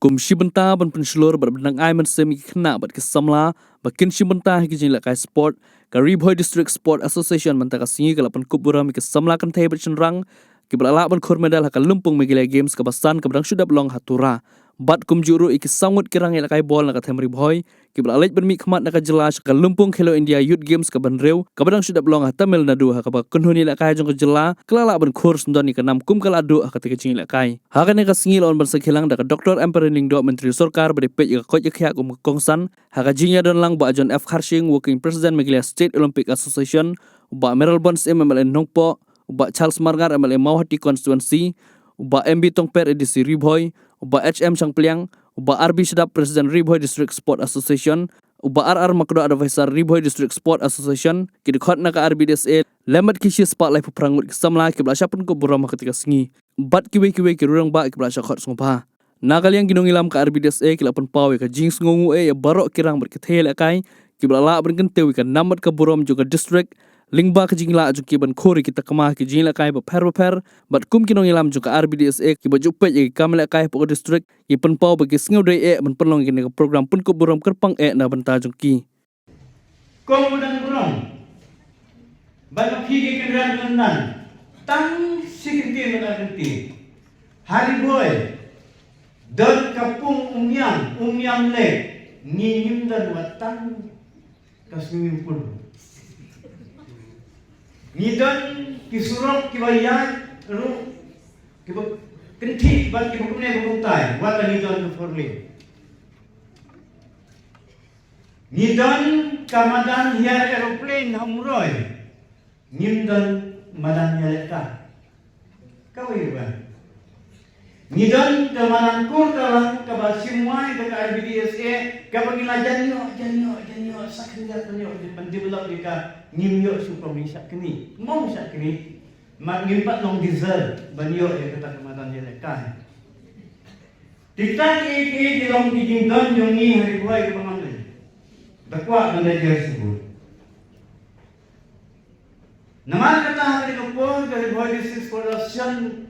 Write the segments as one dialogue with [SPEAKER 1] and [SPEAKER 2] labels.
[SPEAKER 1] Kum shibenta ban penslur berbenang ai man semi khna bat ke samla bakin shibenta hi jing la kai sport ka Riboy District Sport Association man ta ka singi ka lapan kubura mi ke samla kan thai bat rang ki bala ban khur medal ka lumpung mi gila games ka basan ka brang sudap long hatura bat kum juru iki sangut kirang la kai bol na ka them Riboy ki bala lej ban mi khmat na ka jelas ka lumpung Khelo India Youth Games ka ban reu ka brang sudap long ha Tamil Nadu ha ka ba kunhuni la kai jong ka jela kala ban khur sundani ka nam kum kala adu ha ka te jing la kai ha ka ne ka singi lon ban sa khilang da ka Dr. Emperening do Menteri Sorkar bade pe ka koj khya kum kongsan ha ka jingya don lang ba John F Harshing working president Meghalaya State Olympic Association ba Meral Bonds MMLN Nongpo ba Charles Margar MLA Mauhati Constituency ba MB Tongper edisi Riboy ba HM Changpliang ba RB Sedap President Riboy District Sport Association ba RR Makdo Advisor Riboy District Sport Association ki khot na ka RBDSA lemat kishi spotlight prangut ki samla ki bla syapun ko buram ketika singi bat kiwe ki rurang ba ki bla syakot sungpa nagal yang ginong ilam ka RBDSA ki lapan pawe ka jings ngongu ya barok kirang berkethel akai ki bla la berkentewi ka namat ka buram juga district lingba ka jingla ju ki ban khori kita kama ki jingla kai ba per bat kum kinong ilam ju ka RBDSA ki ba jupe ki kamla kai po district ki pen pau ba ki sngau dai ban penlong ki program pun ko buram kerpang na banta ju ki
[SPEAKER 2] Kau dan buram banyak higi kendaraan nan tang sikiti menanti hari boy dan kapung umyam le ngingim dan watang kasmim pun ngidan kisurok kibayat ru kibak kenti bat kibakumne bukuntai wala ngidan forli ngidan kamadan hiar aeroplane hamroy ngidan madan yaleka kawai ba ngidan kamadan kur kalang kabasimwai ka RBDSA kabagila janyo sakriya tanyo develop dika ngimyo supami sakni mau sakni mat ngimpat long diesel banyo ya kata kamadan yaleka Tiktan di long kijing don yung ni hari buhay ke pangamlan dakwa manager sebut naman kata hari kapon dari Riboy District Sport Association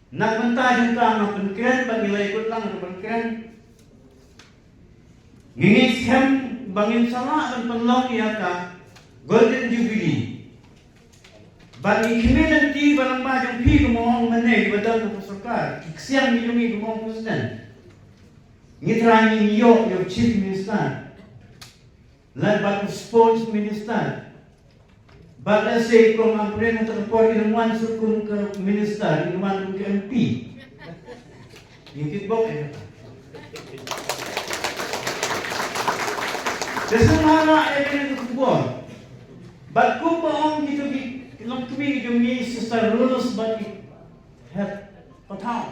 [SPEAKER 2] nak mentah junta nak penkeren bagi nilai ikut lang nak penkeren ngingin scam bangin sama dan penlong ya ka Golden Jubilee bagi kini nanti barang majang pi kemohong meneh badan ke Sorkar siang milungi kemohong presiden ngitrangi yo chief minister lan batu sports minister Bala say kung ang preno transport inuman sukum ke minister, inuman ke MP. Ngikit ba kayo? Sesemara ay pinagkukubor. But kung paong dito ilang tumigil yung sister rules but het pataw.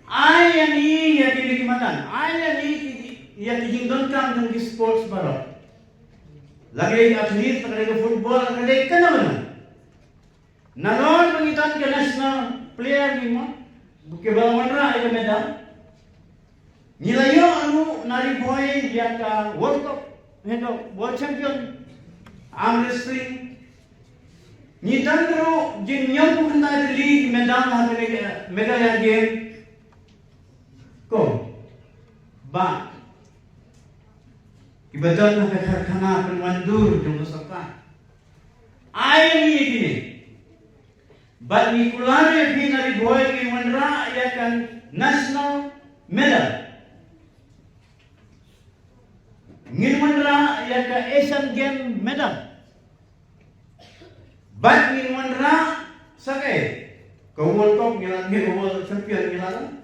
[SPEAKER 2] Ay yan iya kinikimatan. Ay yan iya kijingdon kang ng sports barok. Lagi atlet, lagi football, lagi ka naman. Nanon mangitan ka national player ni mo. Bukibangan ra ay medal. Nilayo ano Riboy dia ka World Cup, World Champion, arm wrestling. Nitan ro jinyang ko na league medal ha Meghalaya game. Ko ba Ibadan na kakarkana penwandur yung masaka. Ayaw niya gini. But ni kulane pina Riboy ni Wanra yakan national medal. Ngin Wanra yakan Asian Game medal. But ni Wanra sakay. Kau World Cup ngilan, World Champion ngilan,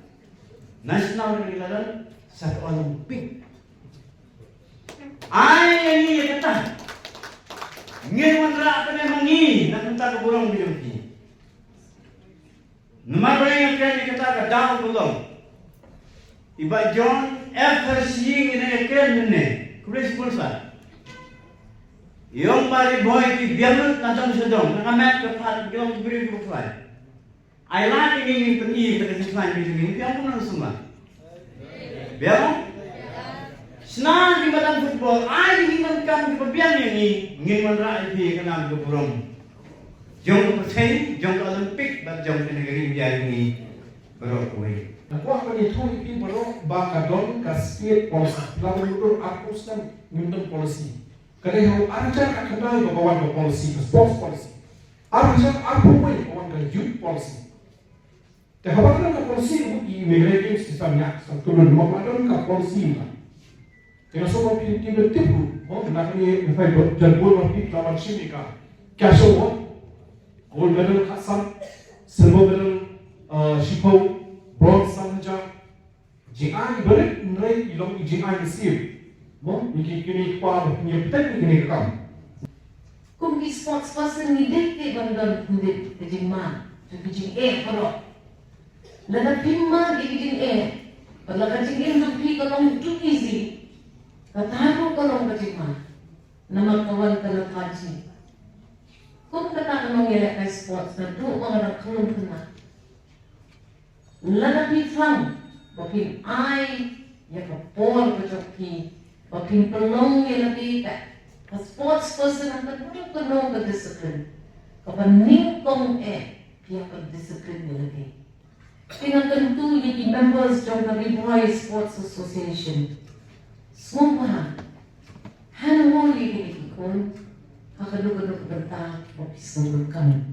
[SPEAKER 2] national ngilan sa Olympic. Ay ini ya kata ngirwan ra pa na mangi nakunta ka bulong bilong Namarang yang kata ka daw bulong iba John F. Harshing ina yakin nene kulis pulsa yung Riboy ki biamut na dong sedong nakamet ka pat gilong beri ko fly ay laki ni peni ka siswan bilong ni ako nang suma biamo Senang di badan football, ay himan kam di pabian ni ngiman ra di kanam do burong. Jong ko percaya, jong ko Olympic, bat jong ke negeri India ni berok kuih.
[SPEAKER 3] Aku akan itu ipi baru bakadon kasih polisi. Lalu itu aku sedang minta polisi. Kerana ajar akan dah bawa polisi, sports policy. Ajar aku pun bawa youth policy. Tapi apa polisi di migrasi sistemnya, satu dan dua macam polisi lah. Dengan semua pintu tipu, nak ni jalur nanti lawan sini kan. Cash over, gold medal Hasan, silver medal Shipau, bronze Sanja, GI berat nilai ilmu GI Mesir. Ini kini kuat, ini betul ini kam.
[SPEAKER 4] Kung sports person ni dek bandar kulit kejing ma, kejing kalau lada pima kejing kalau kejing lebih kalau too easy, katakan kalau kejing ma, nama kawan kalau kaji. Kung katakan mengelak sports na tu orang kalung kena, lada pifang, bakin ai, ya kapor kejoki. Baking pelong yang lebih tak, sports person akan penuh kedisiplin. Kapan ningkong dia berdisiplin yang lebih. Dengan tentu jadi members dalam Ribuai Sports Association. Semua hanwali ini ikon akan duduk bertah berpisahkan.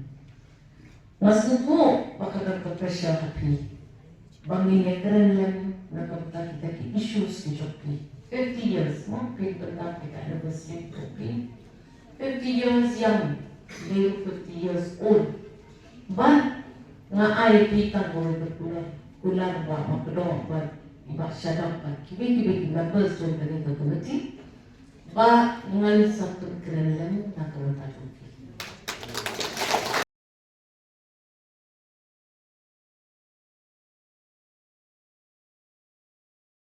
[SPEAKER 4] Masuk tu akan berpressure tapi bangin keren yang nak kita issues di joki. 50 years, mungkin tentang kita ada bersih kopi. 50 years young, they 50 years old. But ngai kita boleh berkulan buat makdo buat ibak syadab buat kibi members join dari committee. Ba ngai satu kerenan nak kau tahu.